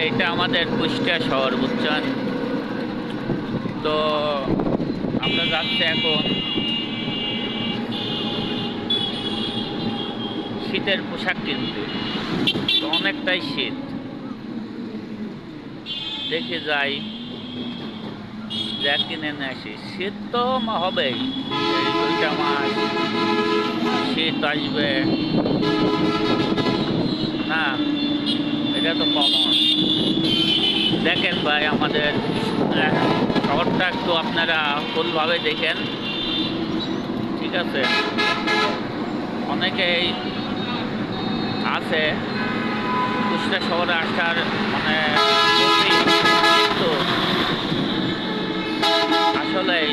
এটা আমাদের কুষ্টিয়া শহর, বুঝছেন তো। আমরা যাচ্ছি এখন শীতের পোশাক কিনতে। তো অনেকটাই শীত, দেখে যাই যা কিনে নিয়ে আসি। শীত তো হবেই, এই 2টা মাস শীত আসবে না, এটা তো কমন। দেখেন ভাই, আমাদের শহরটা একটু আপনারা ফুলভাবে দেখেন, ঠিক আছে। অনেকেই আছে কুষ্টিয়া শহরে আসার মানে, কিন্তু আসলেই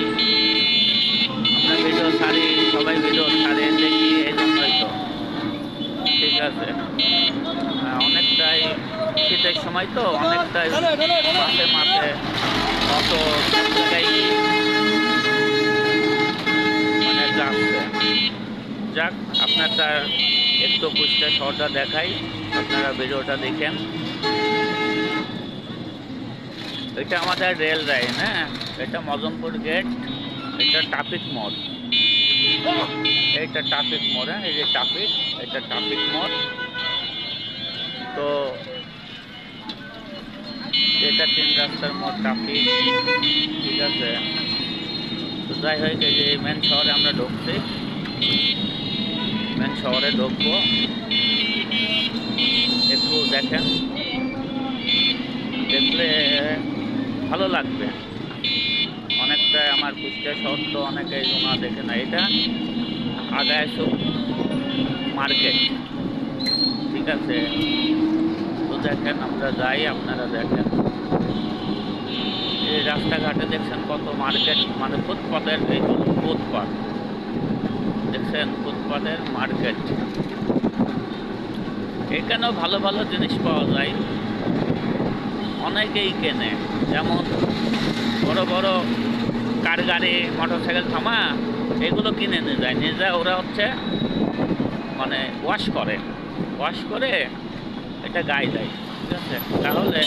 আমরা ভিডিও ছাড়ি, সবাই ভিডিও ছাড়ে, দেখি এই জন্যই তো, ঠিক আছে। অনেকটাই শীতের সময় তো, অনেকটাই মাঠে মাঠে অত জায়গায় মানে যাচ্ছে। যাক, আপনার তার একটু কুষ্টিয়া শহরটা দেখাই, আপনারা ভিডিওটা দেখেন। এটা আমাদের রেল লাইন, হ্যাঁ, এটা মজমপুর গেট, এটা ট্রাফিক মোড়, এইটা ট্রাফিক মোড়, হ্যাঁ, এই যে ট্রাফিক, এটা ট্রাফিক মোড়। তো এটা 3 রাস্তার মোড়, ট্রাফিক, ঠিক আছে। তো যাই হোক, এই যে মেন শহরে আমরা ঢুকছি, মেন শহরে ঢুকবো, একটু দেখেন, দেখলে ভালো লাগবে অনেকটা। আমার কুষ্টিয়া শহর তো অনেকেই জমা দেখে না। এটা আগায়সুখ মার্কেট, ঠিক আছে। তো দেখেন, আমরা যাই, আপনারা দেখেন এই রাস্তাঘাটে দেখছেন কত মার্কেট, মানে ফুটপাতের, এই ফুটপাত দেখছেন, ফুটপাতের মার্কেট। এখানেও ভালো ভালো জিনিস পাওয়া যায়, অনেকেই কেনে। যেমন বড় বড় কার গাড়ি, মোটরসাইকেল থামা, এগুলো কিনে নিয়ে যায়, ওরা হচ্ছে মানে ওয়াশ করে এটা গায়ে দেয়, ঠিক আছে। তাহলে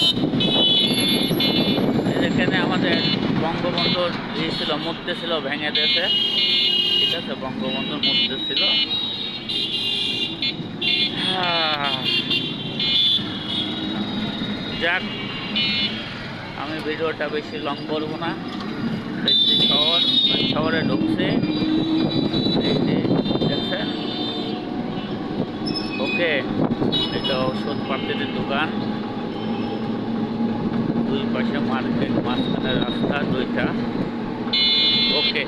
এখানে আমাদের বঙ্গবন্ধুর ছিল, মূর্তি ছিল, ভেঙে দিয়েছে, ঠিক আছে, বঙ্গবন্ধুর মূর্তি ছিল। যাক, আমি ভিডিওটা বেশি লং করব না। বেশি শহরে ঢুকছে, এই যে দেখছেন, ওকে। এটা ওষুধ পাতির দোকান, 2 পাশে মার্কেট, মাঝখানে রাস্তা 2টা। ওকে,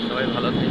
সবাই ভালো থাকে।